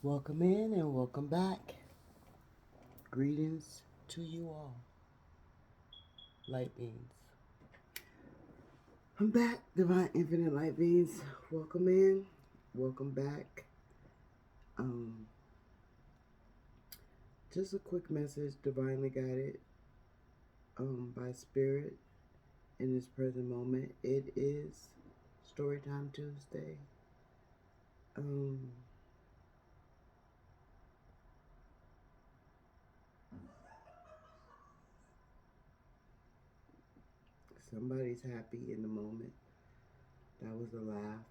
Welcome in and welcome back. Greetings to you all, light beings. I'm back, Divine Infinite Light Beings. Welcome in, welcome back. Just a quick message, divinely guided by Spirit in this present moment. It is Storytime Tuesday. Somebody's happy in the moment. That was a laugh.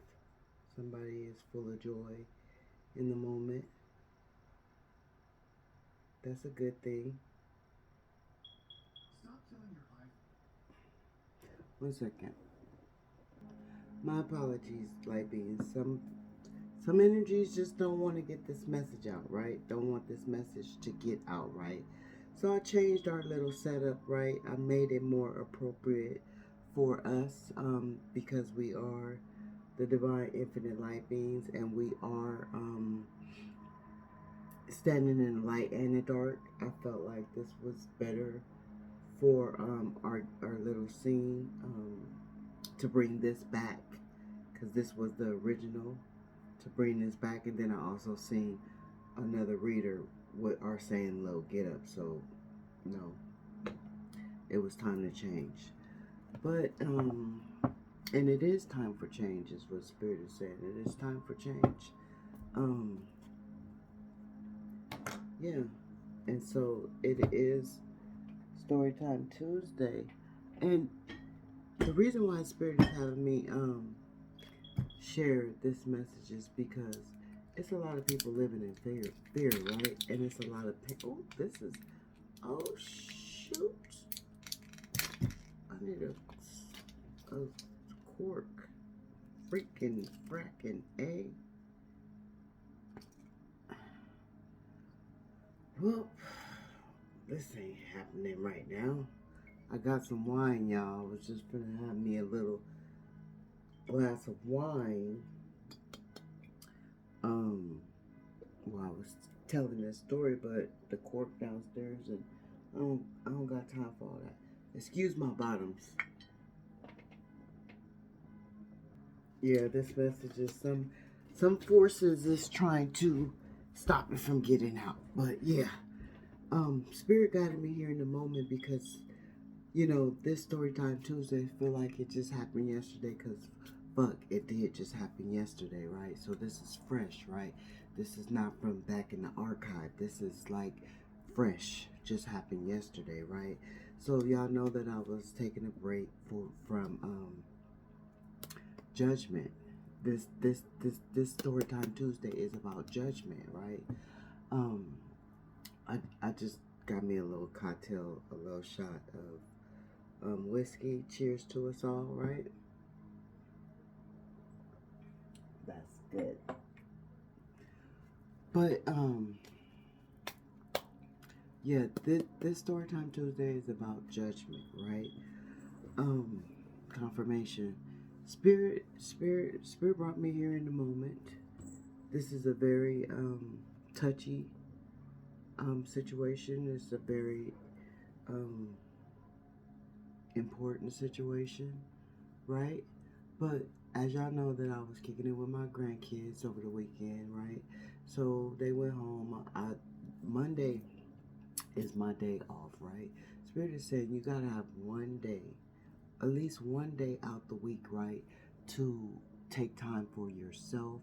Somebody is full of joy in the moment. That's a good thing. Stop killing your life. 1 second. My apologies, light beings. Some energies just don't want to get this message out, right? Don't want this message to get out, right? So I changed our little setup, right? I made it more appropriate for us because we are the Divine Infinite Light Beings and we are standing in the light and the dark. I felt like this was better for our little scene to bring this back, because this was the original, to bring this back. And then I also seen another reader with our saying low get up, so no, it was time to change. But and it is time for change, is what Spirit is saying. It is time for change. Yeah, and so it is Storytime Tuesday, and the reason why Spirit is having me share this message is because it's a lot of people living in fear, right? And it's a lot of pain. Oh, this is, oh shoot, I need a cork, freaking fracking A. Well, this ain't happening right now. I got some wine, y'all. I was just gonna have me a little glass of wine. Well, I was telling this story, but the cork downstairs, and I don't got time for all that. Excuse my bottoms. Yeah, this message is some forces is trying to stop it from getting out. But yeah, Spirit guided me here in the moment because, you know, this Storytime Tuesday feel like it just happened yesterday, because fuck, it did just happen yesterday, right? So this is fresh, right? This is not from back in the archive. This is like fresh, just happened yesterday, right? So y'all know that I was taking a break from judgment. This Storytime Tuesday is about judgment, right? I just got me a little cocktail, a little shot of whiskey. Cheers to us all, right? That's good. But yeah, this Storytime Tuesday is about judgment, right? Confirmation. Spirit brought me here in the moment. This is a very touchy situation. It's a very important situation, right? But as y'all know that I was kicking it with my grandkids over the weekend, right? So they went home. Monday is my day off, right? Spirit is saying you gotta have one day, at least one day out the week, right? To take time for yourself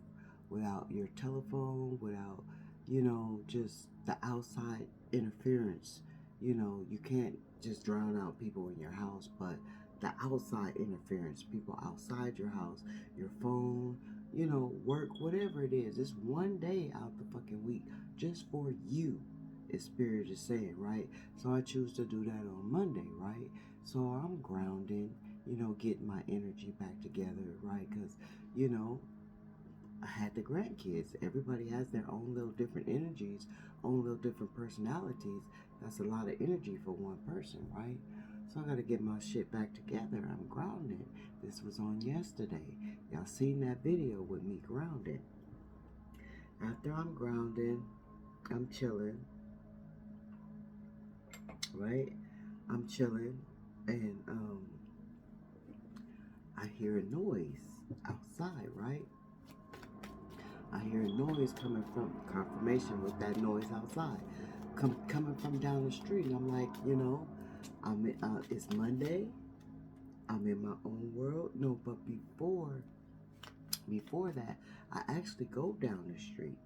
without your telephone, without, you know, just the outside interference. You know, you can't just drown out people in your house, but the outside interference, people outside your house, your phone, you know, work, whatever it is. It's one day out the fucking week just for you, as Spirit is saying, right? So I choose to do that on Monday, right? So I'm grounding, you know, getting my energy back together, right? Because, you know, I had the grandkids. Everybody has their own little different energies, own little different personalities. That's a lot of energy for one person, right? So I got to get my shit back together. I'm grounded. This was on yesterday. Y'all seen that video with me grounded. After I'm grounding, I'm chilling, right? I'm chilling, and I hear a noise outside, right? I hear a noise coming from confirmation with that noise outside, coming from down the street, and I'm like, it's Monday. I'm in my own world. No, but before that, I actually go down the street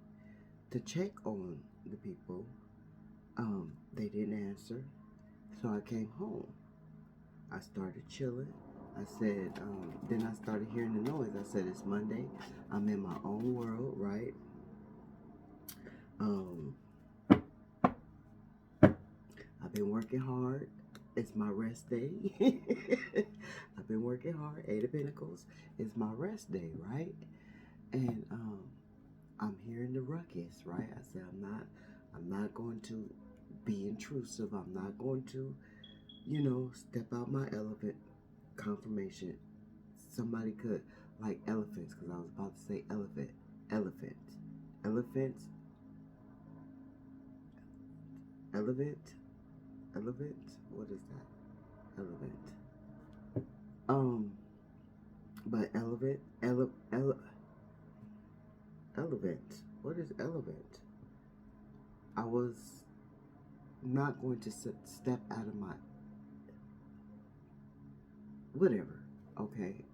to check on the people. They didn't answer, so I came home. I started chilling. I said, then I started hearing the noise. I said, it's Monday. I'm in my own world, right? I've been working hard. It's my rest day. I've been working hard. Eight of Pentacles. It's my rest day, right? And I'm hearing the ruckus, right? I said, I'm not going to be intrusive. I'm not going to, step out my elephant. Confirmation. Somebody could, like elephants, because I was about to say elephant. Elephant. Elephants. Elephant. Elephant. What is that? Elephant. But elephant. What is elephant? I was not going to step out of my whatever. Okay.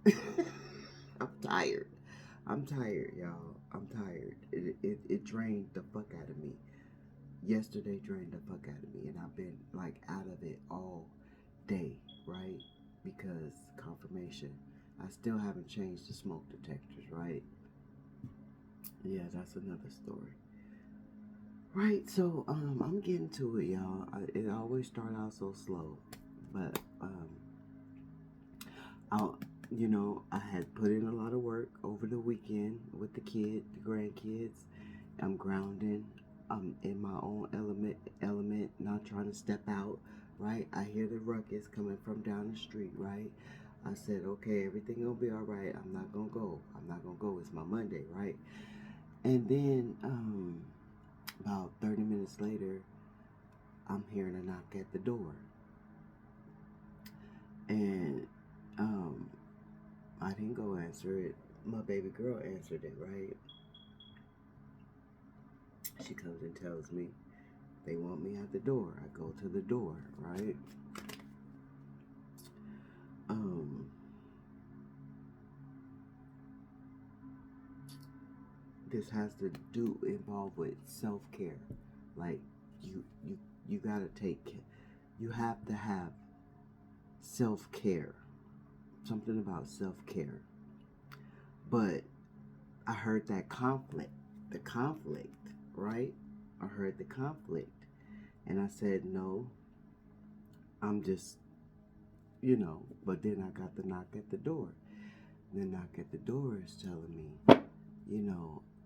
I'm tired, y'all. I'm tired. It drained the fuck out of me. Yesterday drained the fuck out of me, and I've been like out of it all day, right? Because confirmation. I still haven't changed the smoke detectors, right? Yeah, that's another story. Right, so I'm getting to it, y'all. It always start out so slow, but I had put in a lot of work over the weekend with the grandkids. I'm grounding. I'm in my own element, not trying to step out, right? I hear the ruckus coming from down the street, right? I said, okay, everything will be all right. I'm not gonna go. It's my Monday, right? And then about 30 minutes later, I'm hearing a knock at the door. And I didn't go answer it. My baby girl answered it, right? She comes and tells me they want me at the door. I go to the door, right? This has to involve with self-care. Like you gotta you have to have self-care. Something about self-care. But I heard that the conflict, right? I heard the conflict. And I said, no, I'm just, but then I got the knock at the door. The knock at the door is telling me,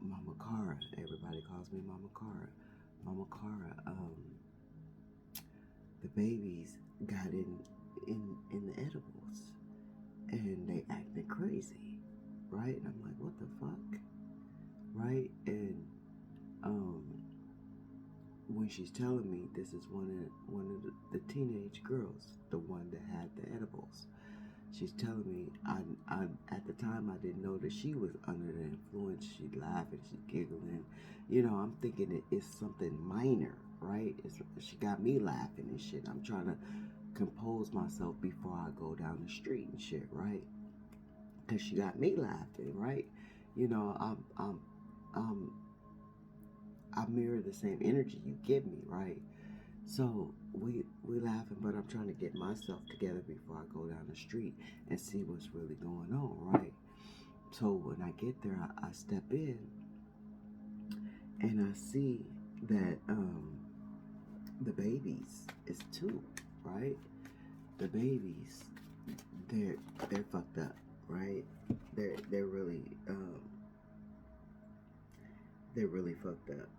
Mama Cara, everybody calls me Mama Cara. Mama Cara, the babies got in the edibles and they acted crazy, right? And I'm like, what the fuck? Right? And when she's telling me this is one of the teenage girls, the one that had the edibles, she's telling me, I at the time I didn't know that she was under the influence. She'd laugh and she'd giggling. I'm thinking it's something minor, right? She got me laughing and shit. I'm trying to compose myself before I go down the street and shit, right? Because she got me laughing, right? I mirror the same energy you give me, right? So we laughing, but I'm trying to get myself together before I go down the street and see what's really going on, right? So when I get there, I step in and I see that the babies is two, right? The babies, they're fucked up, right? They're really fucked up,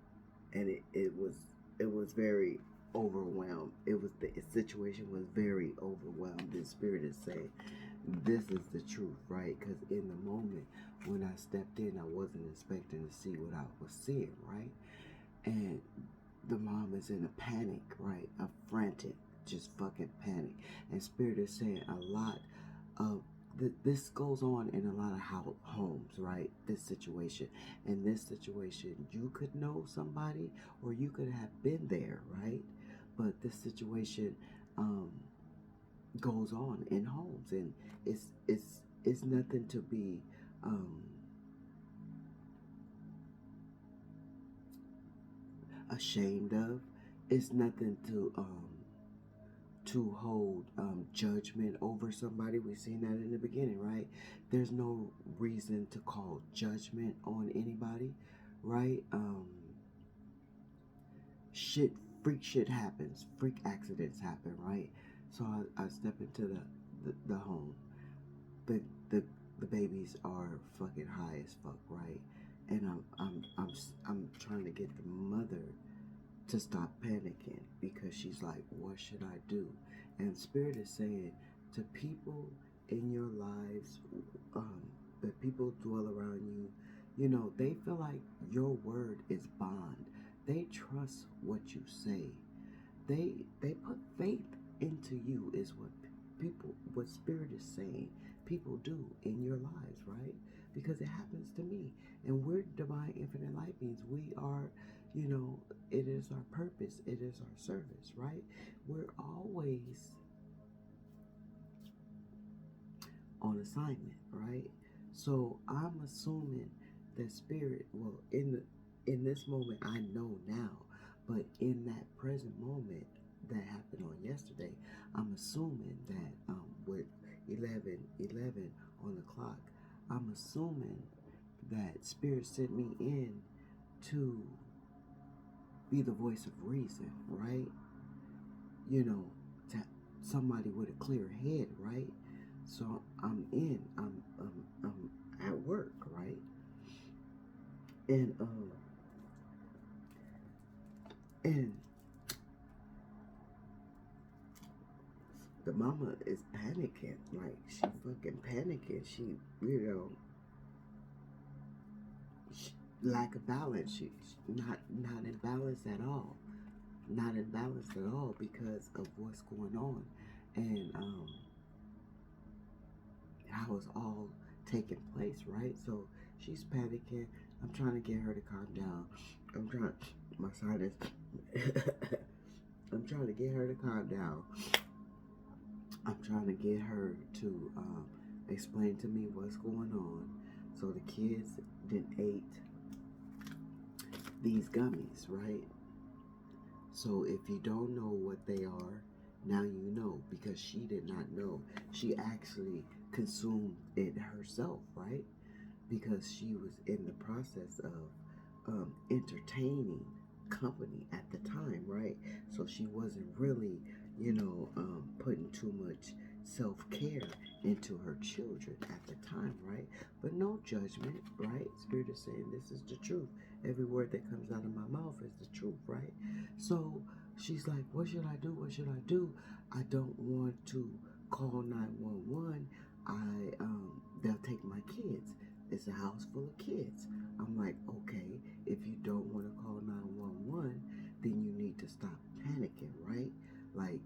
and it was very overwhelmed. The situation was very overwhelmed. The spirit is saying this is the truth, right? Because in the moment when I stepped in, I wasn't expecting to see what I was seeing, right? And the mom is in a panic, right? A frantic, just fucking panic. And Spirit is saying a lot of this goes on in a lot of homes, right? This situation. In this situation, you could know somebody or you could have been there, right? But this situation goes on in homes, and it's nothing to be ashamed of. It's nothing to hold judgment over somebody. We've seen that in the beginning, right? There's no reason to call judgment on anybody, right? Shit, freak shit happens. Freak accidents happen, right? So I step into the home. The, the the babies are fucking high as fuck, right? And I'm trying to get the mother to stop panicking because she's like, what should I do? And Spirit is saying to people in your lives, the people dwell around you, you know, they feel like your word is bond. They trust what you say. They put faith into you is what Spirit is saying people do in your lives, right? Because it happens to me. And we're divine infinite light beings. We are, you know, it is our purpose, it is our service, right? We're always on assignment, right? So I'm assuming that Spirit, well, in this moment I know now, but in that present moment that happened on yesterday, I'm assuming that with 11 on the clock, I'm assuming that Spirit sent me in to be the voice of reason, right? You know, to somebody with a clear head, right? So I'm at work, right? And the mama is panicking, like she fucking panicking. She, you know, lack of balance. She's not in balance at all. Not in balance at all because of what's going on, and how it's all taking place, right? So she's panicking. I'm trying to get her to calm down. I'm trying. My sinus. I'm trying to get her to calm down. I'm trying to get her to explain to me what's going on. So the kids didn't ate these gummies, right? So if you don't know what they are, now you know, because she did not know. She actually consumed it herself, right? Because she was in the process of entertaining company at the time, right? So she wasn't really, you know, putting too much self-care into her children at the time, right? But no judgment, right? Spirit is saying this is the truth. Every word that comes out of my mouth is the truth, right? So she's like, what should I do? What should I do? I don't want to call 911. They'll take my kids. It's a house full of kids. I'm like, okay, if you don't want to call 911, then you need to stop panicking, right? Like,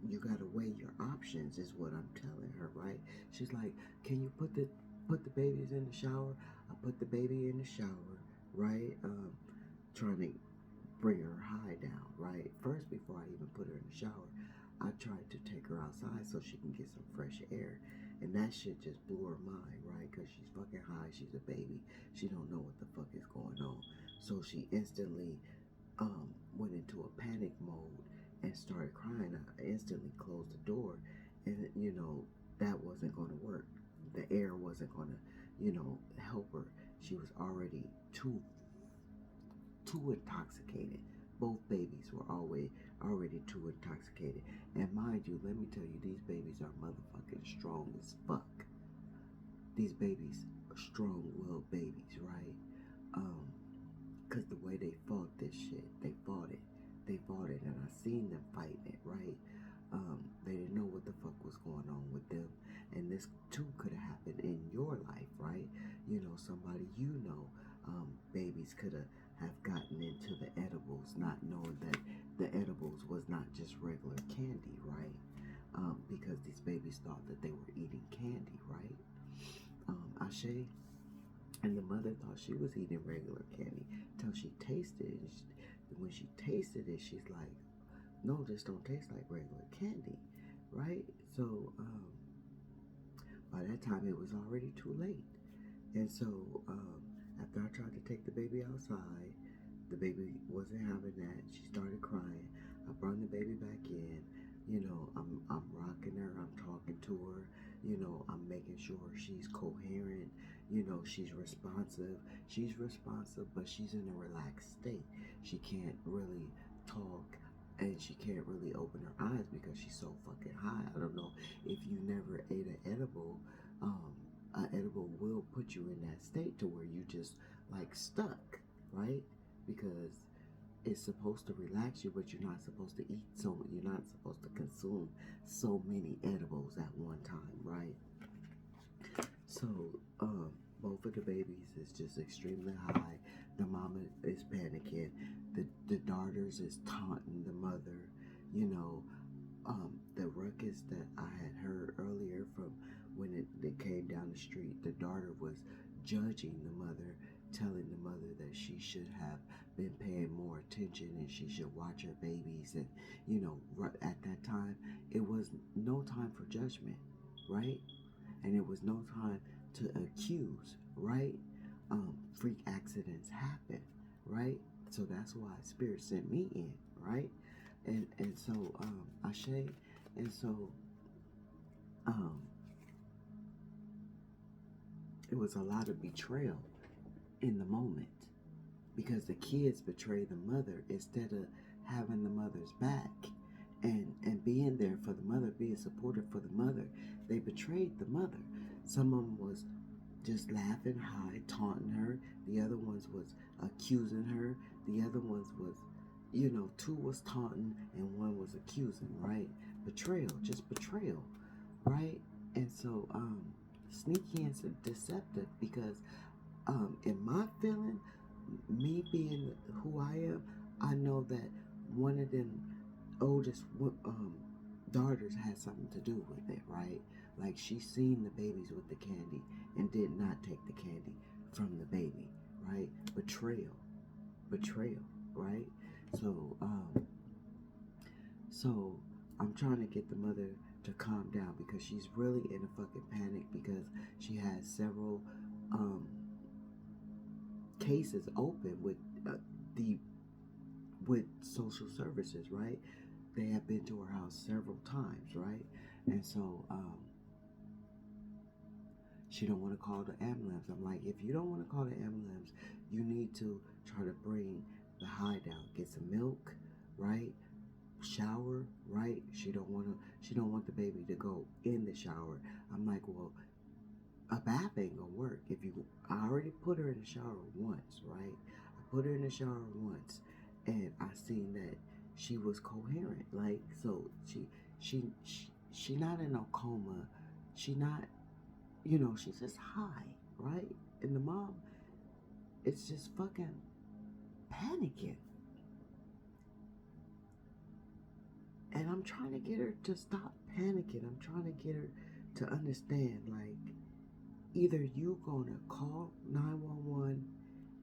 you gotta weigh your options, is what I'm telling her, right? She's like, can you put the babies in the shower? I put the baby in the shower, right? Trying to bring her high down, right? First, before I even put her in the shower, I tried to take her outside so she can get some fresh air. And that shit just blew her mind, right? Because she's fucking high. She's a baby. She don't know what the fuck is going on. So she instantly went into a panic mode and started crying. I instantly closed the door. And, you know, that wasn't going to work. The air wasn't going to, you know, help her. She was already too intoxicated. Both babies were already too intoxicated. And mind you, let me tell you, these babies are motherfucking strong as fuck. These babies are strong-willed babies, right? Cause the way they fought this shit, they fought it, and I seen them fighting it, right? They didn't know what the fuck was going on with them. And this too could have happened in your life, right? You know, somebody you know, babies could have gotten into the edibles, not knowing that the edibles was not just regular candy, right? Because these babies thought that they were eating candy, right? Ashe, and the mother thought she was eating regular candy till she tasted it. When she tasted it, she's like, no, this don't taste like regular candy, right? So by that time, it was already too late. And so after I tried to take the baby outside, the baby wasn't having that. She started crying. I brought the baby back in. You know, I'm rocking her. I'm talking to her. You know, I'm making sure she's coherent. You know, she's responsive. She's responsive, but she's in a relaxed state. She can't really talk, and she can't really open her eyes because she's so fucking high. I don't know if you never ate an edible. An edible will put you in that state to where you just like stuck, right? Because it's supposed to relax you, but you're not supposed to eat, so you're not supposed to consume so many edibles at one time, right? So both of the babies is just extremely high. The mama is panicking. The daughters is taunting the mother. You know, the ruckus that I had heard earlier from when it came down the street, the daughter was judging the mother, telling the mother that she should have been paying more attention and she should watch her babies. And, you know, at that time, it was no time for judgment, right? And it was no time to accuse, right? Freak accidents happen, right? So that's why Spirit sent me in, right? And so Ashe, and so it was a lot of betrayal in the moment because the kids betrayed the mother instead of having the mother's back and being there for the mother, being supportive for the mother. They betrayed the mother. Some of them was just laughing high, taunting her. The other ones was accusing her. The other ones was, you know, two was taunting and one was accusing, right? Betrayal, just betrayal, right? And so sneaky and deceptive because in my feeling, me being who I am, I know that one of them oldest daughters had something to do with it, right? Like she seen the babies with the candy and did not take the candy from the baby, right? Betrayal, right? So so I'm trying to get the mother to calm down because she's really in a fucking panic because she has several cases open with the with social services, right? They have been to her house several times, right? And so she don't want to call the ambulance. I'm like, if you don't want to call the ambulance, you need to try to bring the hideout, get some milk, right? Shower, right? She don't want the baby to go in the shower. I'm like, well, a bath ain't gonna work. I already put her in the shower once, right? I put her in the shower once, and I seen that she was coherent. Like, so she not in no coma. She not, you know, she's just high, right? And the mom, it's just fucking panicking. And I'm trying to get her to stop panicking. I'm trying to get her to understand, like, either you gonna call 911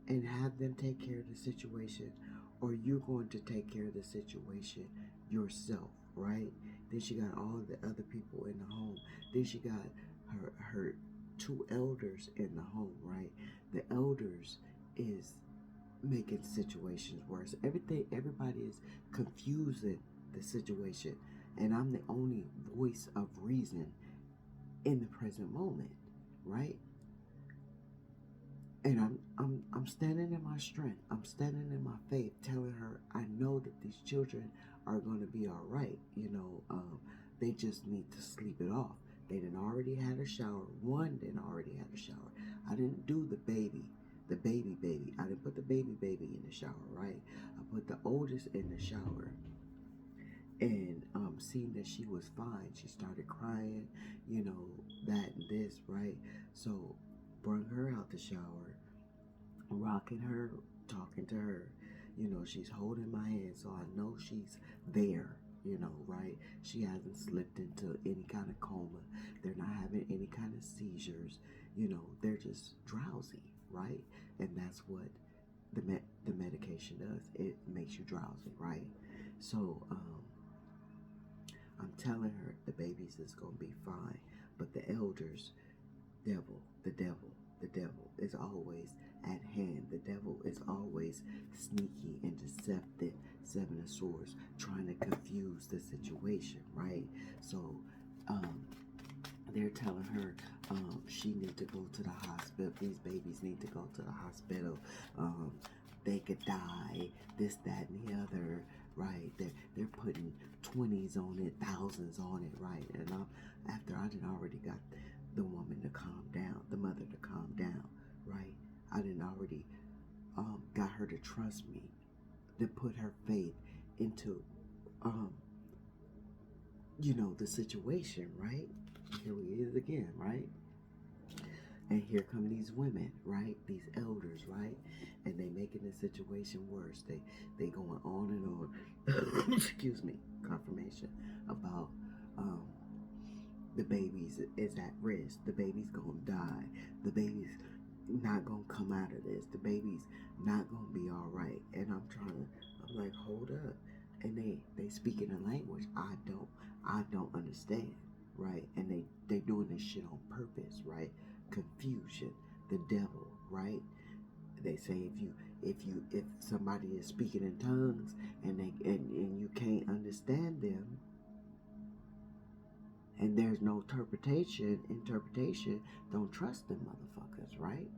and have them take care of the situation, or you're going to take care of the situation yourself, right? Then she got all the other people in the home. Then she got her two elders in the home, right? The elders is making situations worse. Everybody is confusing the situation, and I'm the only voice of reason in the present moment, right? And I'm standing in my strength. I'm standing in my faith, telling her I know that these children are going to be all right. You know, they just need to sleep it off. They didn't already had a shower. One didn't already have a shower. I didn't do the baby. I didn't put the baby in the shower, right? I put the oldest in the shower. and seeing that she was fine, she started crying, that and this, right? So bring her out the shower, rocking her, talking to her. She's holding my hand, so I know she's there, right? She hasn't slipped into any kind of coma. They're not having any kind of seizures. They're just drowsy, right? And that's what the medication does. It makes you drowsy, right? So I'm telling her the babies is gonna be fine, but the elders, the devil is always at hand. The devil is always sneaky and deceptive. Seven of Swords, trying to confuse the situation, right? So they're telling her she need to go to the hospital. These babies need to go to the hospital. They could die. This, that, and the other, right? They're putting 20s on it, thousands on it, right? And after I didn't already got the woman to calm down, the mother to calm down, right? I didn't already got her to trust me, to put her faith into the situation, right? Here we is again, right? And here come these women, right? These elders, right? And they making the situation worse. They going on and on. Excuse me, confirmation about the babies is at risk. The baby's gonna die. The baby's not gonna come out of this. The baby's not gonna be all right. And I'm like, hold up. And they speak in a language I don't understand, right? And they doing this shit on purpose, right? Confusion, the devil, right? They say if somebody is speaking in tongues and you can't understand them, and there's no interpretation, don't trust them motherfuckers, right?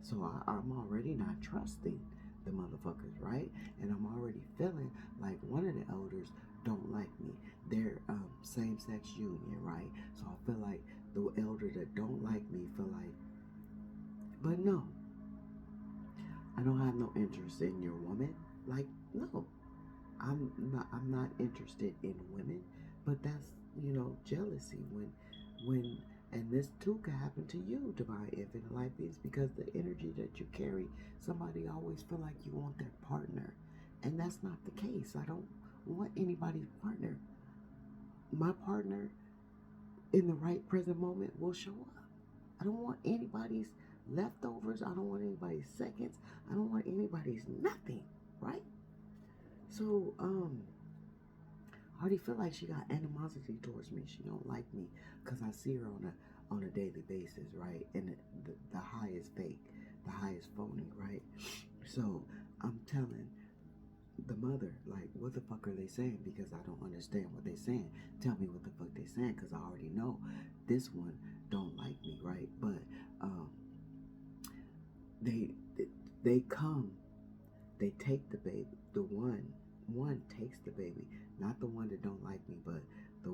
So I'm already not trusting the motherfuckers, right? And I'm already feeling like one of the elders don't like me. They're same-sex union, right? So I feel like the elder that don't like me feel like, but no, I don't have no interest in your woman. Like, no, I'm not interested in women. But that's jealousy when and this too can happen to you, divine infinite life beings, because the energy that you carry, somebody always feel like you want their partner, and that's not the case. I don't want anybody's partner. My partner in the right present moment will show up. I don't want anybody's leftovers. I don't want anybody's seconds. I don't want anybody's nothing, right? So I already feel like she got animosity towards me. She don't like me because I see her on a daily basis, right? And the high is fake, the high is phony, right? So I'm telling the mother, like, what the fuck are they saying? Because I don't understand what they're saying. Tell me what the fuck they're saying, because I already know this one don't like me, right? But they come, they take the baby. The one takes the baby, not the one that don't like me, but the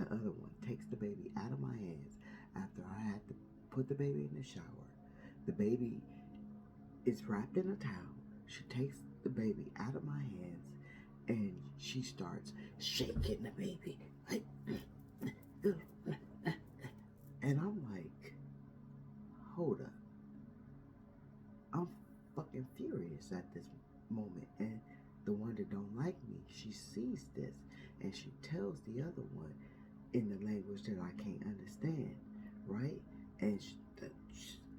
other one takes the baby out of my hands after I had to put the baby in the shower. The baby is wrapped in a towel. She takes the baby out of my hands and she starts shaking the baby. Like, and I'm like, hold up. I'm fucking furious at this moment. And the one that don't like me, she sees this and she tells the other one in the language that I can't understand, right? And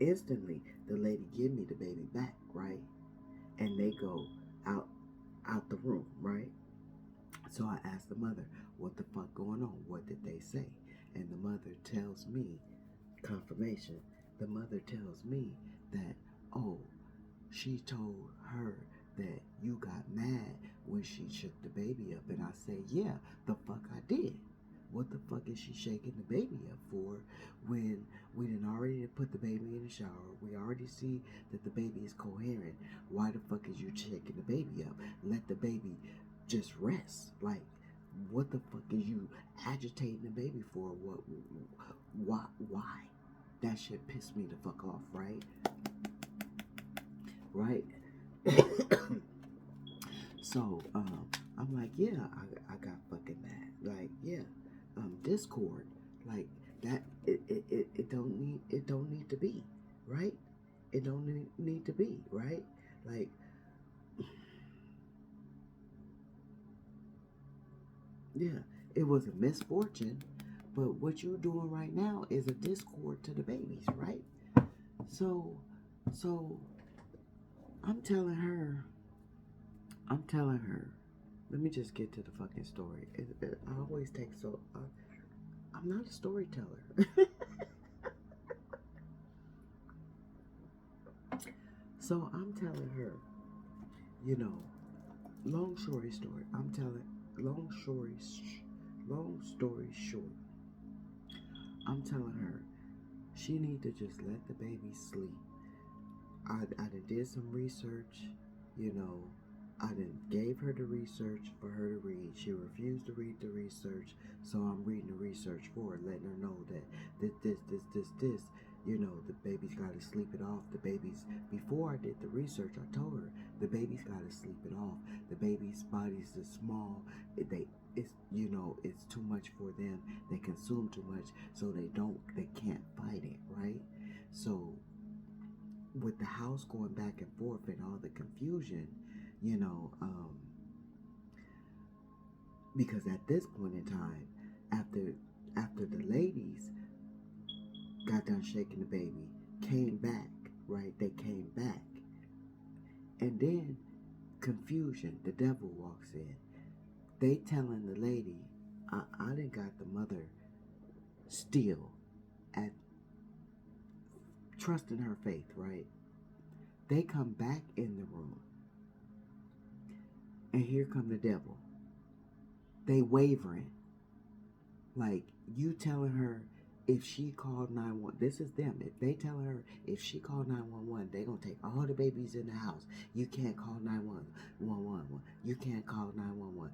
instantly the lady give me the baby back, right? And they go out the room, right? So I asked the mother, what the fuck going on? What did they say? And the mother tells me, confirmation, the mother tells me that, oh, she told her that you got mad when she shook the baby up. And I said, yeah, the fuck I did. What the fuck is she shaking the baby up for when we didn't already put the baby in the shower? We already see that the baby is coherent. Why the fuck is you shaking the baby up? Let the baby just rest. Like, what the fuck is you agitating the baby for? Why? That shit pissed me the fuck off, right? Right? So, I'm I'm like, yeah, I got fucking mad. Like, yeah, Discord, like that. It don't need to be, right? It don't need to be, right? Like, yeah, it was a misfortune, but what you're doing right now is a discord to the babies, right? So, so I'm telling her, I'm telling her. Let me just get to the fucking story. I always take so. I'm not a storyteller. So I'm telling her, you know, long story short. Long story short. I'm telling her she need to just let the baby sleep. I did some research, you know. I done gave her the research for her to read. She refused to read the research, so I'm reading the research for her, letting her know that this, you know, the baby's got to sleep it off. The baby's, before I did the research, I told her the baby's got to sleep it off. The baby's body's too small. It's, you know, it's too much for them. They consume too much, so they can't fight it, right? So with the house going back and forth and all the confusion, you know, because at this point in time, after the ladies got done shaking the baby, came back, right? They came back, and then confusion. The devil walks in. They telling the lady, I done got the mother still at trusting her faith, right? They come back in the room, and here come the devil. They wavering. Like, you telling her if she called 911, this is them. If they tell her if she called 911, they gonna take all the babies in the house. You can't call 911. You can't call 911.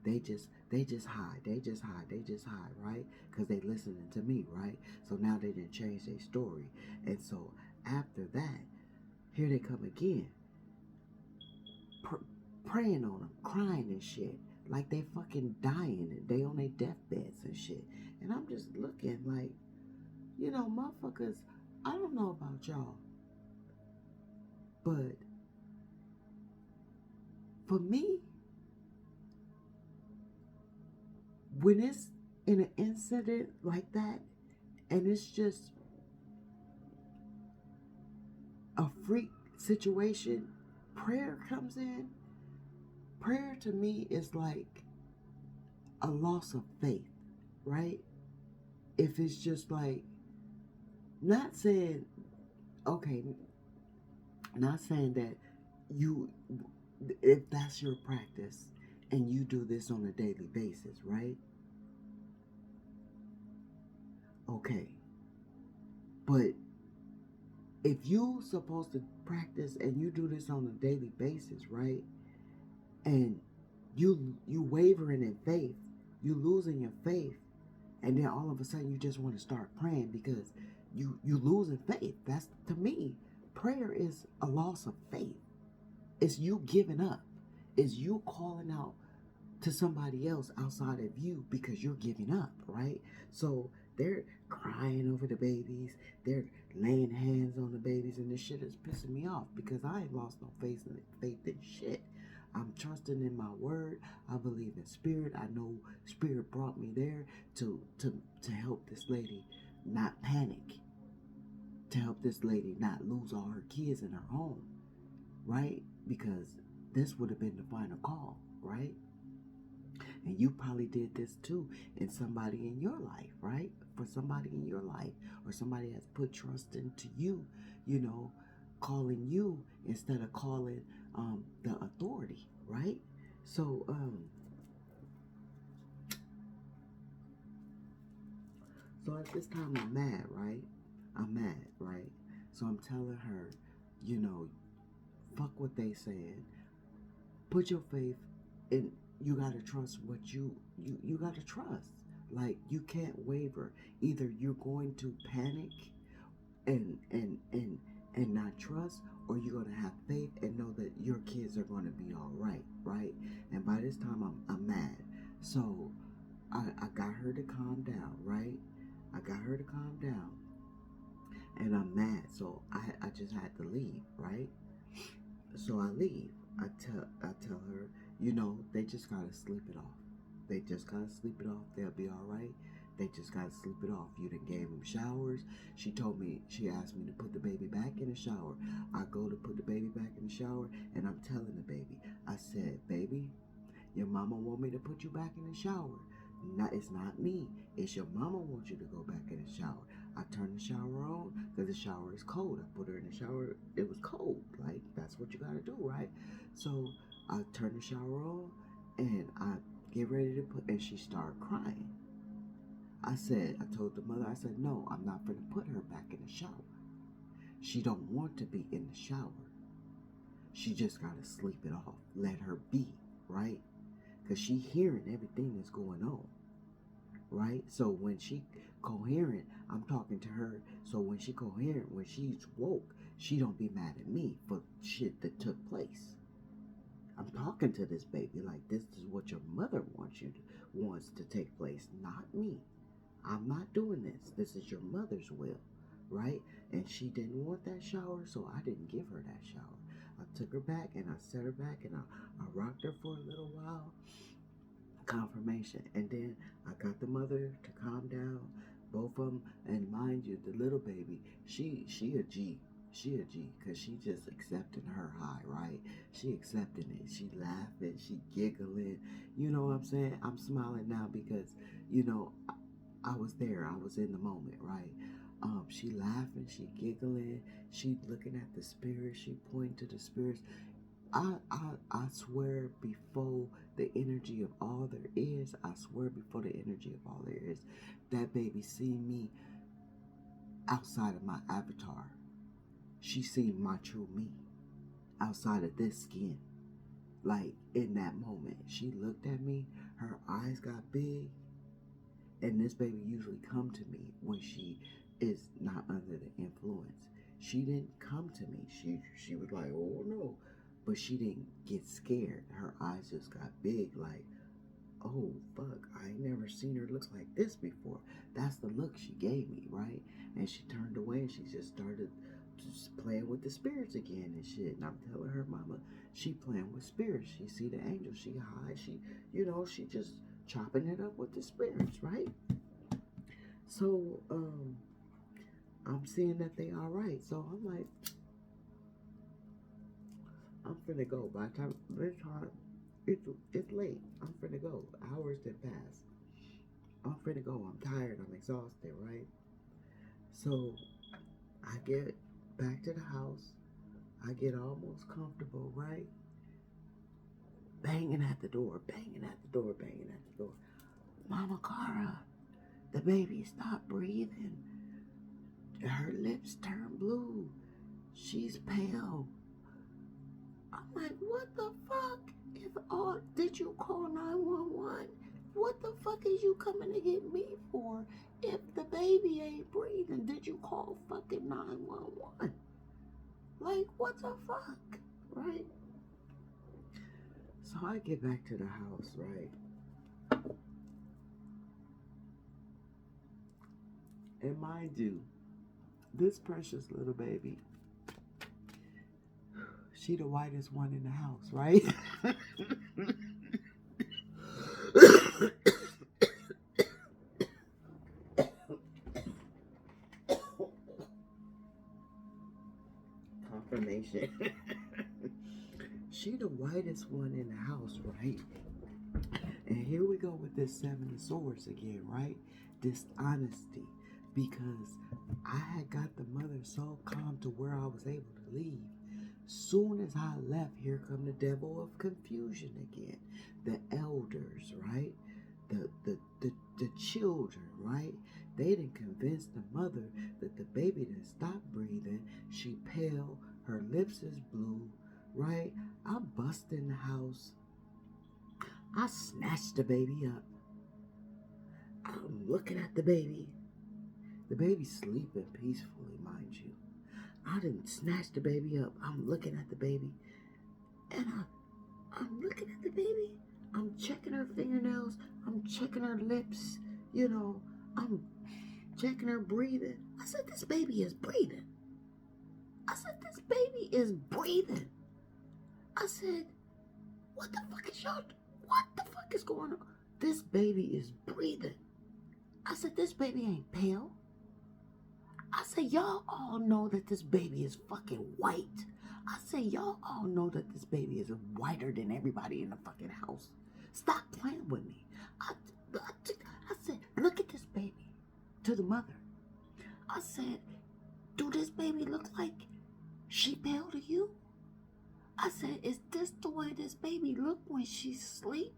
They just hide. They just hide, right? Because they listening to me, right? So now they didn't change their story. And so after that, here they come again, praying on them, crying and shit. Like they fucking dying and they on their deathbeds and shit. And I'm just looking like, you know, motherfuckers, I don't know about y'all, but for me, when it's in an incident like that, and it's just a freak situation, prayer comes in. Prayer to me is like a loss of faith, right? If it's just like, not saying, okay, not saying that you, if that's your practice and you do this on a daily basis, right? Okay. But if you supposed to practice and you do this on a daily basis, right? And you wavering in faith, you losing your faith, and then all of a sudden you just want to start praying because you losing faith. That's, to me, prayer is a loss of faith. It's you giving up. It's you calling out to somebody else outside of you because you're giving up, right? So they're crying over the babies. They're laying hands on the babies, and this shit is pissing me off because I ain't lost no faith in shit. I'm trusting in my word. I believe in spirit. I know spirit brought me there to help this lady not panic, to help this lady not lose all her kids in her home, right? Because this would have been the final call, right? And you probably did this too in somebody in your life, right? For somebody in your life, or somebody has put trust into you, you know, calling you instead of calling the authority, right? So so at this time I'm mad, right? I'm mad, right? So I'm telling her, you know, fuck what they saying. Put your faith in, you gotta trust what you gotta trust. Like, you can't waver. Either you're going to panic and not trust, or you're gonna have faith and know that your kids are going to be all right, right? And by this time, I'm mad. So I got her to calm down, right? I got her to calm down. And I'm mad. So I just had to leave, right? So I leave. I tell her, they just gotta sleep it off. They just gotta sleep it off. They'll be all right. They just gotta sleep it off. You done gave them showers. She asked me to put the baby back in the shower. I go to put the baby back in the shower, and I'm telling the baby, I said, baby, your mama want me to put you back in the shower. It's not me. It's your mama wants you to go back in the shower. I turned the shower on because the shower is cold. I put her in the shower. It was cold. Like, that's what you got to do, right? So I turned the shower on and I get ready to and she started crying. I told the mother, I said, no, I'm not going to put her back in the shower. She don't want to be in the shower. She just got to sleep it off. Let her be, right? Because she hearing everything that's going on, right? So when she coherent, I'm talking to her. So when she coherent, when she's woke, she don't be mad at me for shit that took place. I'm talking to this baby like this is what your mother wants to take place, not me. I'm not doing this. This is your mother's will, right? And she didn't want that shower, so I didn't give her that shower. I took her back and I set her back and I rocked her for a little while. Confirmation. And then I got the mother to calm down, both of them. And mind you, the little baby, she a G. She a G because she just accepting her high, right? She accepting it. She laughing. She giggling. You know what I'm saying? I'm smiling now because, I was there. I was in the moment, right? She laughing. She giggling. She looking at the spirits. She pointing to the spirits. I swear before the energy of all there is, I swear before the energy of all there is, that baby seen me outside of my avatar. She seen my true me outside of this skin. Like, in that moment, she looked at me, her eyes got big, and this baby usually come to me when she is not under the influence. She didn't come to me. She was like, oh no. But she didn't get scared. Her eyes just got big, like, oh fuck, I ain't never seen her look like this before. That's the look she gave me, right? And she turned away and she just started just playing with the spirits again and shit. And I'm telling her mama, she playing with spirits. She see the angels, she high, she just chopping it up with the spirits, right? So, I'm seeing that they all right. So I'm like, I'm finna go. By the time it's late. I'm finna go. Hours that pass. I'm finna go. I'm tired. I'm exhausted, right? So I get back to the house. I get almost comfortable, right? Banging at the door, banging at the door, banging at the door. Mama Cara, the baby stopped breathing. Her lips turned blue. She's pale. I'm like, what the fuck? Did you call 911? What the fuck is you coming to get me for? If the baby ain't breathing, did you call fucking 911? Like, what the fuck? Right? So I get back to the house, right? And mind you, this precious little baby, she the whitest one in the house, right? Confirmation. She the whitest one in the house, right? And here we go with this 7 of Swords again, right? Dishonesty. Because I had got the mother so calm to where I was able to leave. Soon as I left, here come the devil of confusion again. The elders, right? The children, right? They didn't convince the mother that the baby didn't stop breathing. She pale, her lips is blue, right? I bust in the house. I snatched the baby up. I'm looking at the baby. The baby's sleeping peacefully, mind you. I didn't snatch the baby up. I'm looking at the baby. And baby. I'm checking her fingernails. I'm checking her lips. You know, I'm checking her breathing. I said, this baby is breathing. I said, this baby is breathing. I said, what the fuck is y'all? What the fuck is going on? This baby is breathing. I said, this baby ain't pale. I said, y'all all know that this baby is fucking white. I said, y'all all know that this baby is whiter than everybody in the fucking house. Stop playing with me. I said, look at this baby. To the mother. I said, do this baby look like she pale to you? I said, is this the way this baby look when she sleep?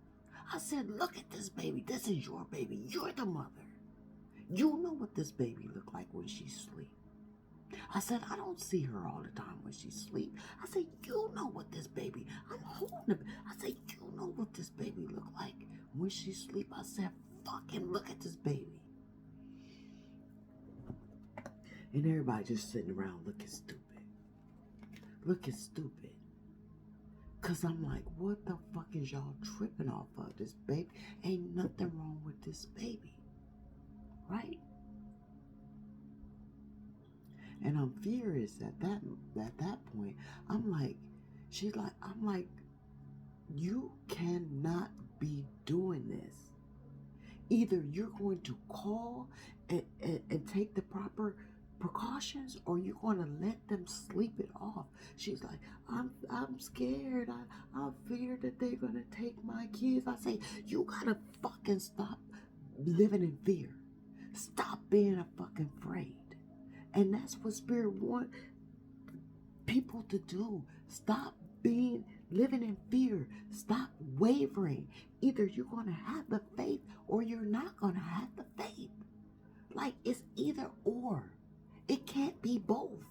I said, look at this baby. This is your baby. You're the mother. You know what this baby look like when she sleep. I said, I don't see her all the time when she sleep. I said, you know what this baby, I'm holding it. I said, you know what this baby look like when she sleep. I said, fucking look at this baby. And everybody just sitting around looking stupid. Looking stupid. Cause I'm like, what the fuck is y'all tripping off of? This baby, ain't nothing wrong with this baby. Right? And I'm furious at that point. I'm like, I'm like, you cannot be doing this. Either you're going to call and take the proper precautions, or you're going to let them sleep it off. She's like, I'm scared. I fear that they're going to take my kids. I say, you got to fucking stop living in fear. Stop being a fucking afraid. And that's what Spirit wants people to do. Stop living in fear. Stop wavering. Either you're going to have the faith or you're not going to have the faith. Like, it's either or. It can't be both.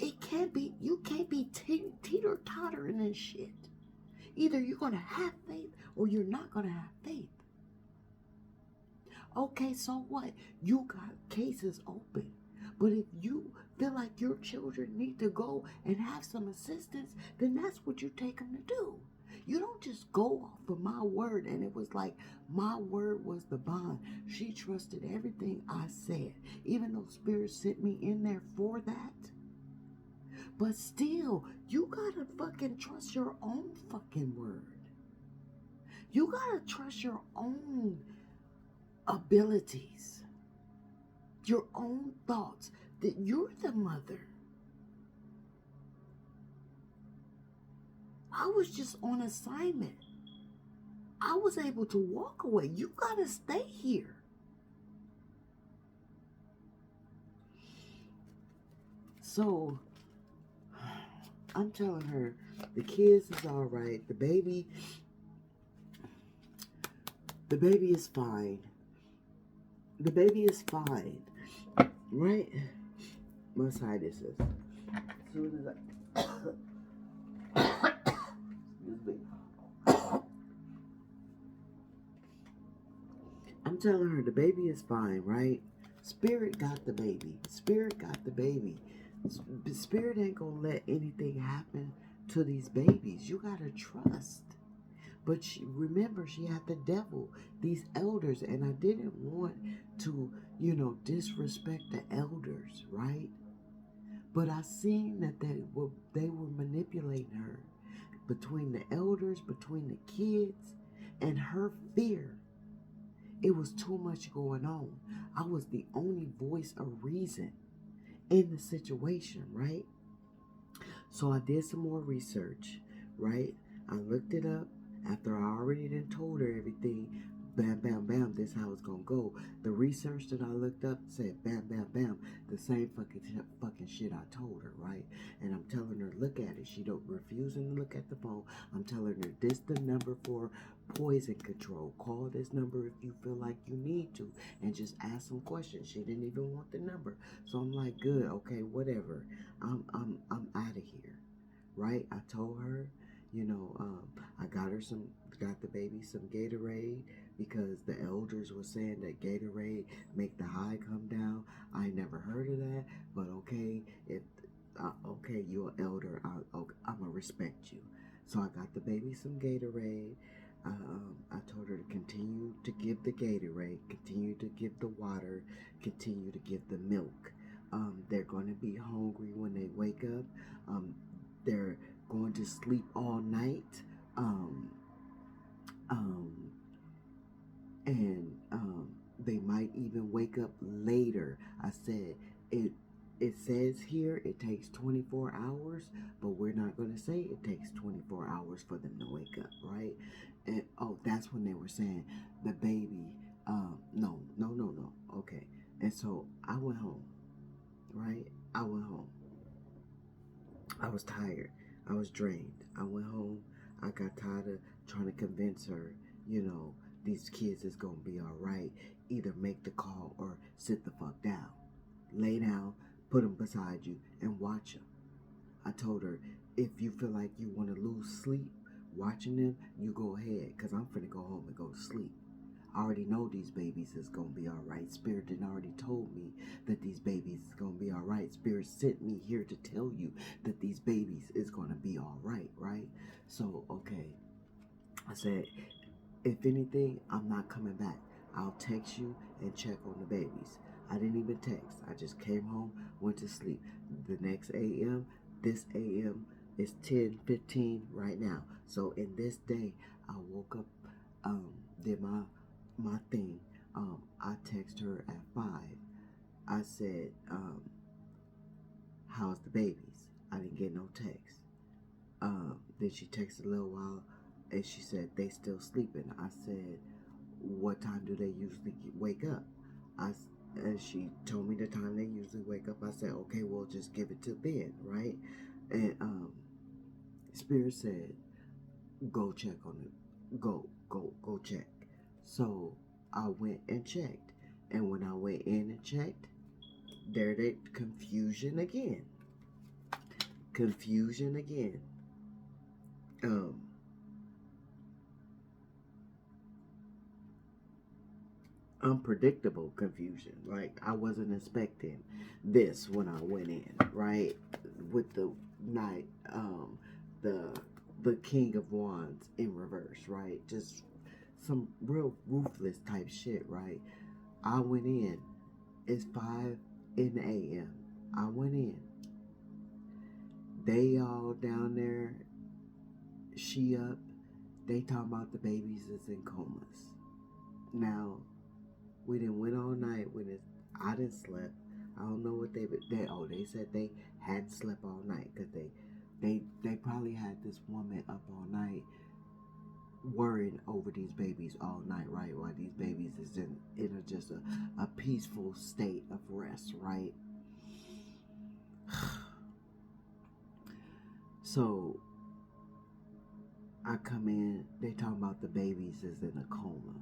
It can't be, you can't be teeter-tottering and shit. Either you're going to have faith or you're not going to have faith. Okay, so what? You got cases open. But if you feel like your children need to go and have some assistance, then that's what you take them to do. You don't just go off of my word. And it was like, my word was the bond. She trusted everything I said, even though Spirit sent me in there for that. But still, you gotta fucking trust your own fucking word. You gotta trust your own abilities, your own thoughts, that you're the mother. I was just on assignment. I was able to walk away. You gotta stay here. So I'm telling her the kids is all right. The baby is fine. The baby is fine. Right? Must hide this. As soon as excuse me. I'm telling her the baby is fine, right? Spirit got the baby. Spirit got the baby. Spirit ain't gonna let anything happen to these babies. You gotta trust. But remember, she had the devil, these elders, and I didn't want to, disrespect the elders, right? But I seen that they were manipulating her, between the elders, between the kids, and her fear. It was too much going on. I was the only voice of reason in the situation, right? So I did some more research, right? I looked it up after I already done told her everything. Bam, bam, bam, this how it's gonna go. The research that I looked up said bam, bam, bam, the same fucking shit I told her, right? And I'm telling her, look at it. She don't refusing to look at the phone. I'm telling her, this the number for poison control. Call this number if you feel like you need to, and just ask some questions. She didn't even want the number, so I'm like, good, okay, whatever. I'm out of here, right? I told her, I got the baby some Gatorade, because the elders were saying that Gatorade make the high come down. I never heard of that, but okay, okay, you're an elder, I'm gonna respect you. So I got the baby some Gatorade. I told her to continue to give the Gatorade, continue to give the water, continue to give the milk. They're going to be hungry when they wake up. They're going to sleep all night. Um, um, and they might even wake up later. I said it says here it takes 24 hours, but we're not going to say it takes 24 hours for them to wake up, right? And oh, that's when they were saying the baby no. Okay. And so I went home, right? I went home. I was tired. I was drained. I went home. I got tired of trying to convince her, these kids is going to be all right. Either make the call or sit the fuck down. Lay down, put them beside you, and watch them. I told her, if you feel like you want to lose sleep watching them, you go ahead, because I'm finna go home and go to sleep. I already know these babies is going to be all right. Spirit did already told me that these babies is going to be all right. Spirit sent me here to tell you that these babies is going to be all right, right? So, okay. I said, if anything, I'm not coming back. I'll text you and check on the babies. I didn't even text. I just came home, went to sleep. The next AM, this AM is 10:15 right now. So in this day, I woke up, did my thing. I text her at 5. I said, how's the babies? I didn't get no text. Then she texted a little while and she said they still sleeping. I said, what time do they usually wake up? And she told me the time they usually wake up. I said, okay, we'll just give it to Ben, right? And Spirit said, go check on it. Go check. So I went and checked. And when I went in and checked, there the confusion again. Unpredictable confusion. Like, I wasn't expecting this when I went in, right? With the knight, the King of Wands in reverse, right? Just some real ruthless type shit, right? I went in. It's 5 in the AM. I went in. They all down there, she up. They talking about the babies is in comas. Now, we didn't went all night. I didn't slept. I don't know what they said they hadn't slept all night because they probably had this woman up all night worrying over these babies all night, right? While these babies is in just a peaceful state of rest, right? So I come in, they talking about the babies is in a coma.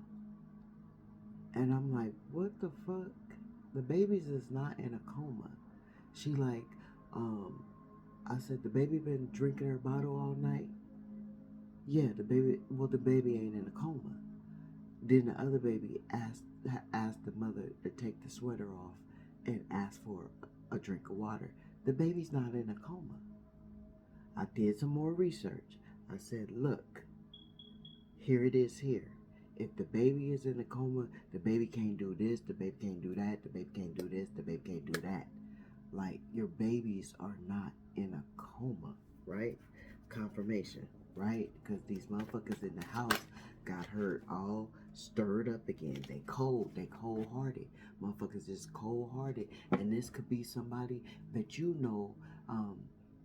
And I'm like, what the fuck? The babies is not in a coma. She like, I said, the baby been drinking her bottle all night? Yeah, the baby ain't in a coma. Then the other baby asked the mother to take the sweater off and ask for a drink of water. The baby's not in a coma. I did some more research. I said, look, here it is here. If the baby is in a coma, the baby can't do this, the baby can't do that, the baby can't do this, the baby can't do that. Like, your babies are not in a coma, right? Confirmation, right? Because these motherfuckers in the house got hurt, all stirred up again. They cold-hearted. Motherfuckers is cold-hearted. And this could be somebody that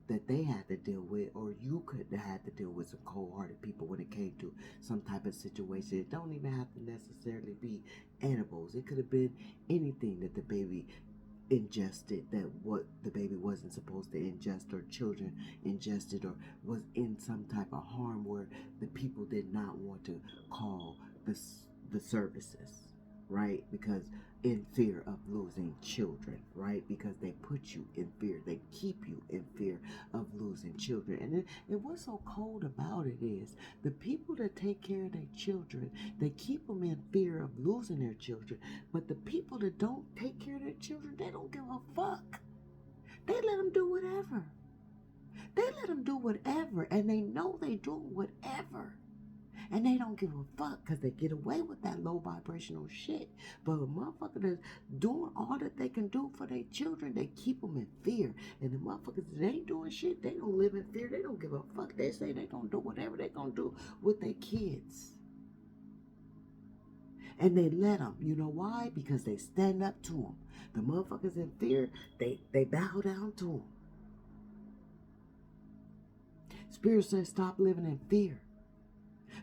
that they had to deal with, or you could have had to deal with some cold-hearted people when it came to some type of situation. It don't even have to necessarily be animals. It could have been anything that the baby ingested that what the baby wasn't supposed to ingest, or children ingested, or was in some type of harm where the people did not want to call the services, right? Because in fear of losing children, right? Because they put you in fear. They keep you in fear of losing children. And what's so cold about it is the people that take care of their children, they keep them in fear of losing their children. But the people that don't take care of their children, they don't give a fuck. They let them do whatever. They let them do whatever, and they know they doing whatever. And they don't give a fuck because they get away with that low vibrational shit. But a motherfucker that's doing all that they can do for their children, they keep them in fear. And the motherfuckers that ain't doing shit, they don't live in fear. They don't give a fuck. They say they gonna do whatever they gonna do with their kids. And they let them. You know why? Because they stand up to them. The motherfuckers in fear, they bow down to them. Spirit says stop living in fear.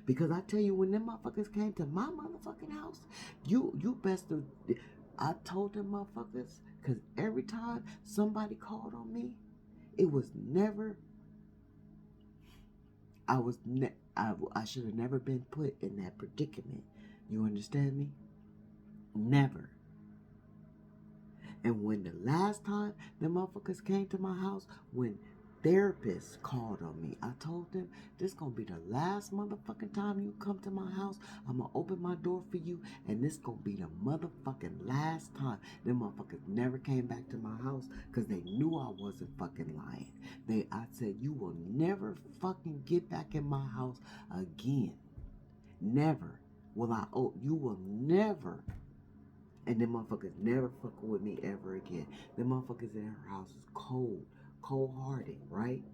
Because I tell you, when them motherfuckers came to my motherfucking house, you best to, I told them motherfuckers, because every time somebody called on me, it was never, I should have never been put in that predicament. You understand me? Never. And when the last time the motherfuckers came to my house, when therapists called on me, I told them, this gonna be the last motherfucking time you come to my house. I'm gonna open my door for you, and this gonna be the motherfucking last time. Them motherfuckers never came back to my house because they knew I wasn't fucking lying. I said, you will never fucking get back in my house again. Never will I, you will never. And them motherfuckers never fucking with me ever again. Them motherfuckers in her house is cold-hearted, right?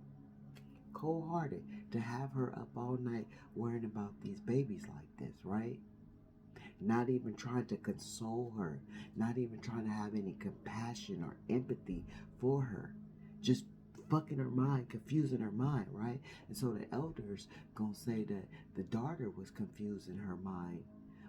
Cold-hearted to have her up all night worrying about these babies like this, right? Not even trying to console her. Not even trying to have any compassion or empathy for her. Just fucking her mind, confusing her mind, right? And so the elders gonna say that the daughter was confusing her mind.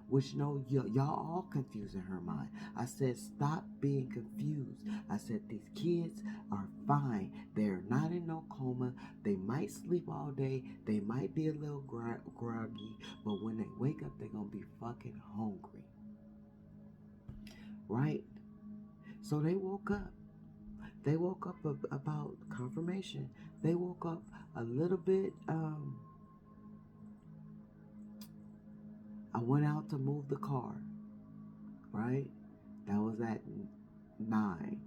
Which, no, y'all all confusing her mind. I said, stop being confused. I said, these kids are fine. They're not in no coma. They might sleep all day. They might be a little groggy. But when they wake up, they're going to be fucking hungry. Right? So they woke up. They woke up about confirmation. They woke up a little bit, I went out to move the car, right? That was at 9.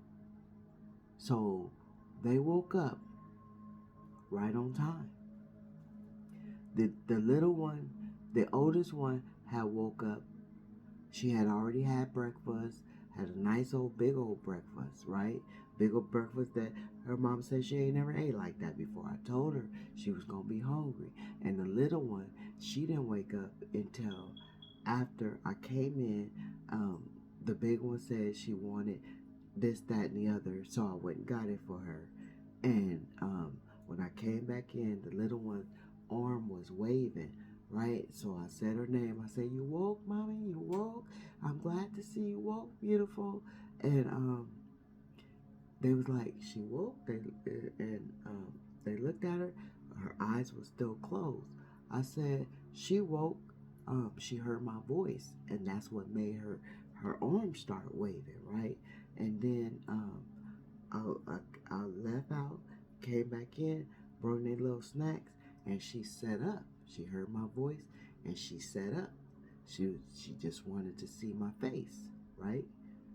So they woke up right on time. The little one, the oldest one, had woke up. She had already had breakfast, had a nice old big old breakfast, right? Big old breakfast that her mom said she ain't never ate like that before. I told her she was gonna be hungry. And the little one, she didn't wake up until after I came in. The big one said she wanted this, that, and the other, so I went and got it for her. And when I came back in, the little one's arm was waving, right? So I said her name. I said, "You woke, mommy? You woke? I'm glad to see you woke, beautiful." And they was like, "She woke." They looked at her. Her eyes were still closed. I said, "She woke. She heard my voice, and that's what made her arm start waving, right?" And then I left out, came back in, brought their little snacks, and she sat up. She heard my voice, and she sat up. She just wanted to see my face, right?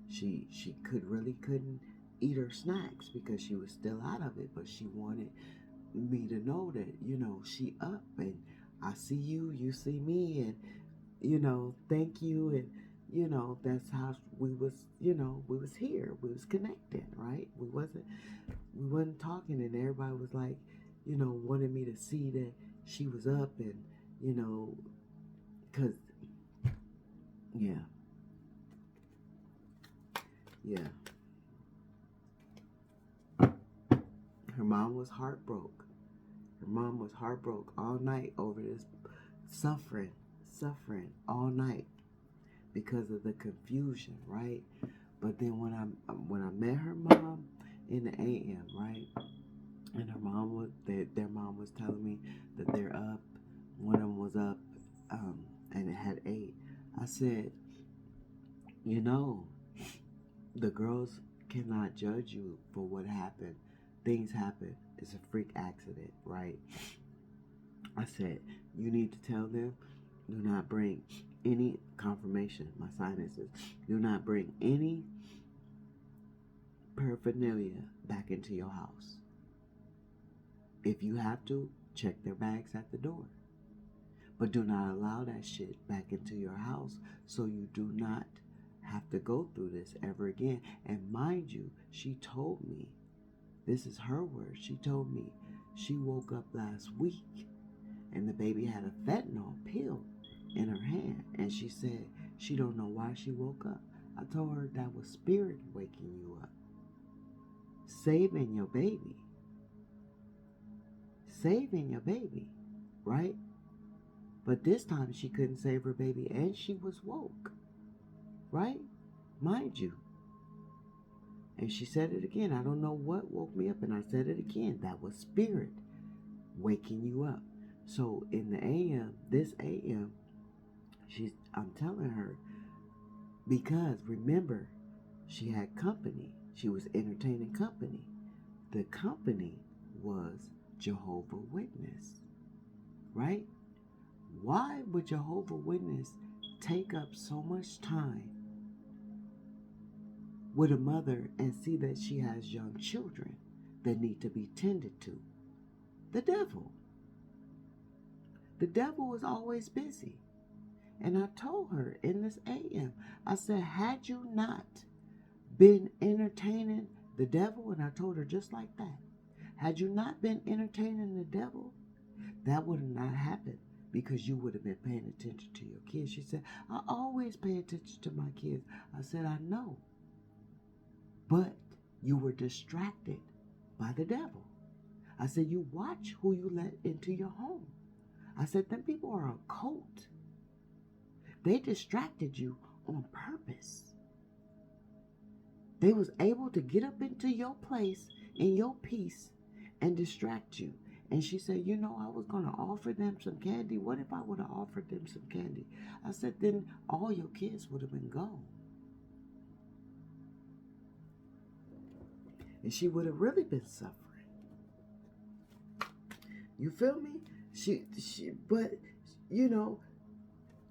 She couldn't eat her snacks because she was still out of it, but she wanted me to know that, she up, and I see you, you see me, and thank you, and that's how we was here, we was connected, right? We wasn't talking, and everybody was like, wanted me to see that she was up, and because yeah her mom was heartbroken. Her mom was heartbroken all night over this, suffering all night because of the confusion, right? But then when I met her mom in the AM, right, and her mom was their mom was telling me that they're up. One of them was up, and it had 8. I said, the girls cannot judge you for what happened. Things happen. It's a freak accident, right? I said, you need to tell them, do not bring any confirmation, my sinuses, do not bring any paraphernalia back into your house. If you have to, check their bags at the door. But do not allow that shit back into your house so you do not have to go through this ever again. And mind you, she told me, this is her word, she told me she woke up last week and the baby had a fentanyl pill in her hand. And she said she don't know why she woke up. I told her that was spirit waking you up. Saving your baby. Saving your baby, right? But this time she couldn't save her baby and she was woke, right? Mind you. And she said it again. I don't know what woke me up, and I said it again. That was spirit waking you up. So in the AM, this AM, I'm telling her, because remember, she had company. She was entertaining company. The company was Jehovah's Witness, right? Why would Jehovah's Witness take up so much time with a mother and see that she has young children that need to be tended to? The devil. The devil is always busy. And I told her in this AM, I said, had you not been entertaining the devil, and I told her just like that, had you not been entertaining the devil, that would have not happened because you would have been paying attention to your kids. She said, I always pay attention to my kids. I said, I know. But you were distracted by the devil. I said, you watch who you let into your home. I said, them people are a cult. They distracted you on purpose. They was able to get up into your place in your peace and distract you. And she said, you know, I was going to offer them some candy. What if I would have offered them some candy? I said, then all your kids would have been gone. And she would have really been suffering. You feel me? But, you know,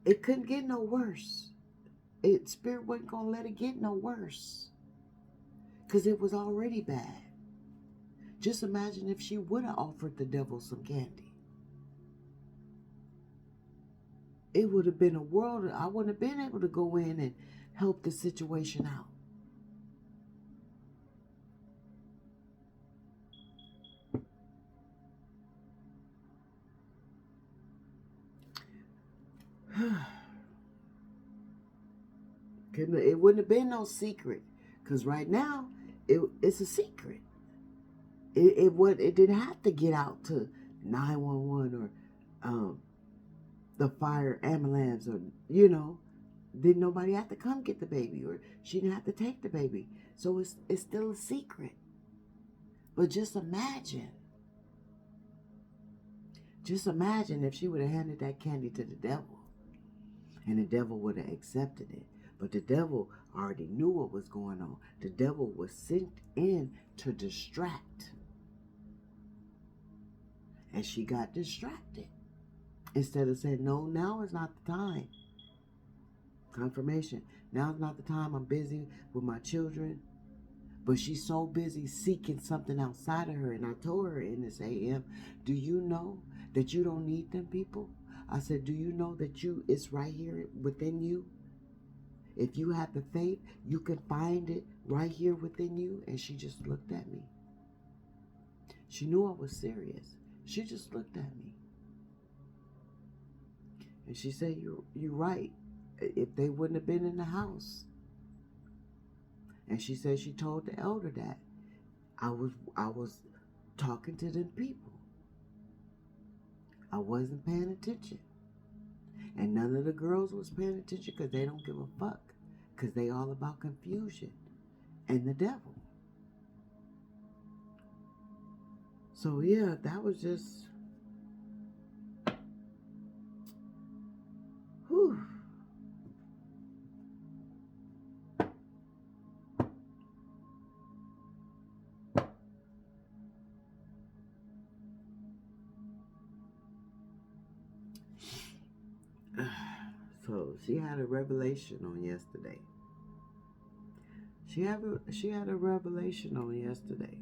it couldn't get no worse. Spirit wasn't going to let it get no worse. Because it was already bad. Just imagine if she would have offered the devil some candy. It would have been a world. I wouldn't have been able to go in and help the situation out. It wouldn't have been no secret. Because right now, it's a secret. It didn't have to get out to 911 or the fire ambulance, or, you know, didn't nobody have to come get the baby, or she didn't have to take the baby. So it's still a secret. But just imagine if she would have handed that candy to the devil and the devil would have accepted it. But the devil already knew what was going on. The devil was sent in to distract. And she got distracted. Instead of saying, no, now is not the time. Confirmation. Now is not the time. I'm busy with my children. But she's so busy seeking something outside of her. And I told her in this AM, do you know that you don't need them people? I said, do you know that it's right here within you? If you have the faith, you can find it right here within you. And she just looked at me. She knew I was serious. She just looked at me. And she said, you're right. If they wouldn't have been in the house. And she said she told the elder that I was talking to them people. I wasn't paying attention. And none of the girls was paying attention because they don't give a fuck. Because they all about confusion and the devil. So yeah, that was just... whew. So she had a revelation on yesterday. She had a revelation on yesterday.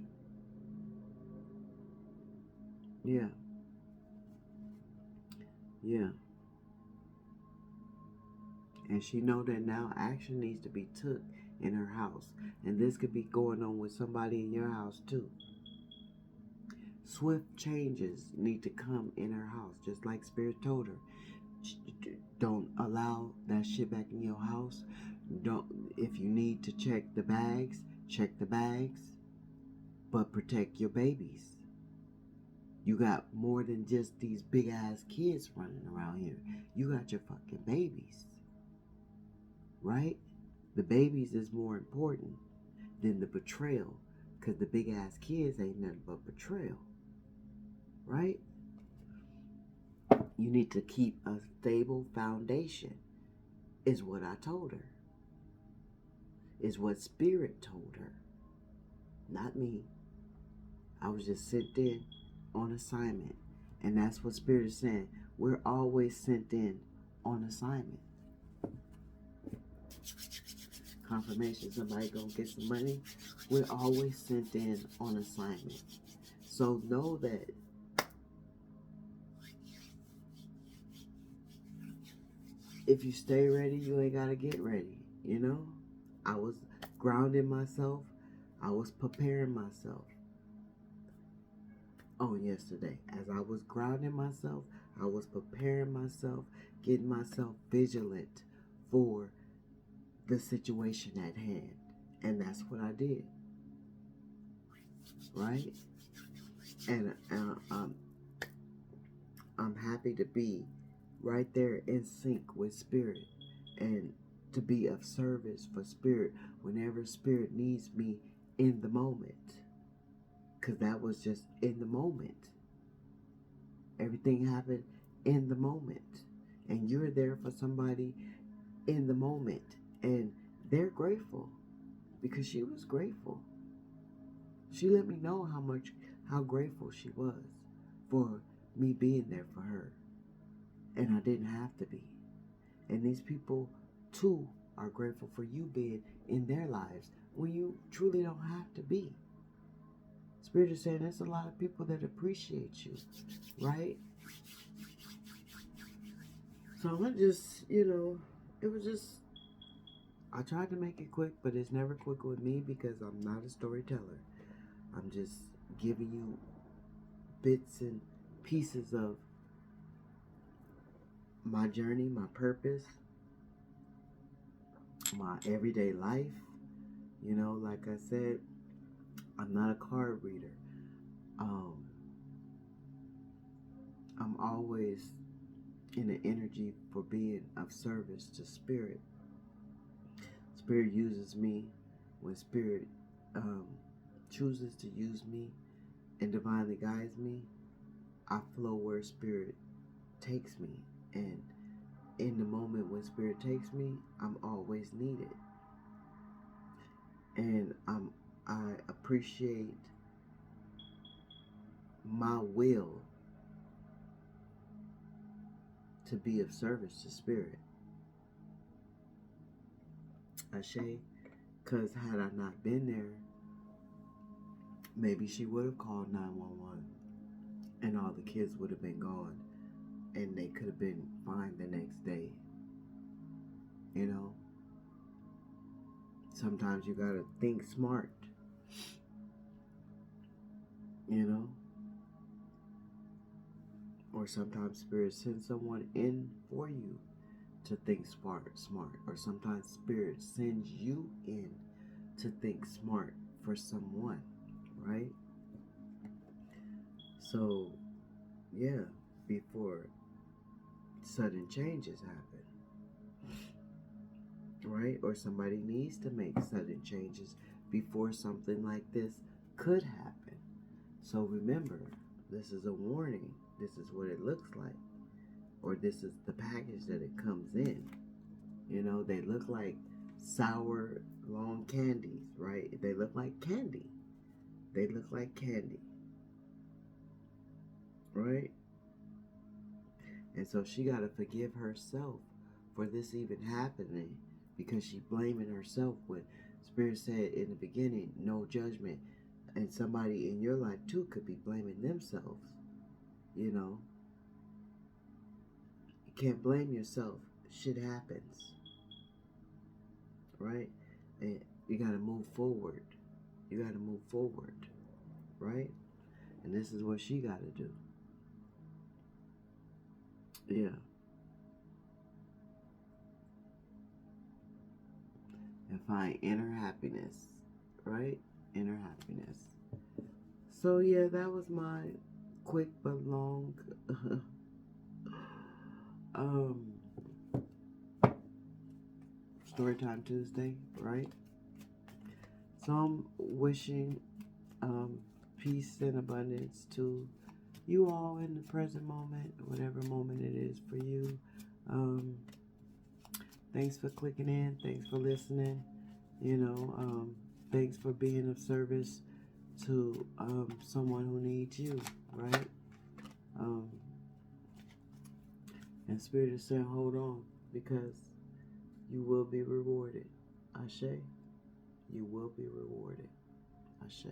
Yeah. Yeah. And she know that now action needs to be took in her house. And this could be going on with somebody in your house too. Swift changes need to come in her house, just like Spirit told her. Don't allow that shit back in your house. Don't. If you need to check the bags, but protect your babies. You got more than just these big ass kids running around here. You got your fucking babies, right? The babies is more important than the betrayal, because the big ass kids ain't nothing but betrayal, right? You need to keep a stable foundation, is what I told her, is what Spirit told her, not me. I was just sent in on assignment, and that's what Spirit is saying. We're always sent in on assignment. Confirmation somebody gonna get some money. We're always sent in on assignment. So know that if you stay ready, you ain't gotta get ready. You know, I was grounding myself. I was preparing myself. Oh, yesterday, as I was grounding myself, I was preparing myself, getting myself vigilant for the situation at hand. And that's what I did, right? And I'm happy to be right there in sync with Spirit and to be of service for Spirit whenever Spirit needs me in the moment. Because that was just in the moment. Everything happened in the moment. And you're there for somebody in the moment. And they're grateful because she was grateful. She let me know how grateful she was for me being there for her. And I didn't have to be. And these people too are grateful for you being in their lives when you truly don't have to be. Spirit is saying there's a lot of people that appreciate you, right? So I'm just, it was just, I tried to make it quick, but it's never quick with me because I'm not a storyteller. I'm just giving you bits and pieces of my journey, my purpose, my everyday life. Like I said, I'm not a card reader. I'm always in the energy for being of service to Spirit. Spirit uses me when Spirit chooses to use me and divinely guides me. I flow where Spirit takes me, and in the moment when Spirit takes me, I'm always needed. And I appreciate my will to be of service to Spirit. Ashe, because had I not been there, maybe she would have called 911 and all the kids would have been gone and they could have been fine the next day. Sometimes you gotta think smart, or sometimes Spirit sends someone in for you to think smart, or sometimes Spirit sends you in to think smart for someone, right? So, yeah, before sudden changes happen, right? Or somebody needs to make sudden changes before something like this could happen. So remember, this is a warning. This is what it looks like. Or this is the package that it comes in. They look like sour, long candies, right? They look like candy. They look like candy, right? And so she got to forgive herself for this even happening because she blaming herself when Spirit said in the beginning, no judgment. And somebody in your life too could be blaming themselves. You know, you can't blame yourself. Shit happens, right? And you got to move forward. You got to move forward, right? And this is what she got to do. Yeah. And find inner happiness, right? Inner happiness. So yeah, that was my quick but long Storytime Tuesday, right? So I'm wishing peace and abundance to you all in the present moment, whatever moment it is for you. Thanks for clicking in. Thanks for listening. Thanks for being of service to someone who needs you, right? And Spirit is saying, hold on, because you will be rewarded. Ashe. You will be rewarded. Ashe.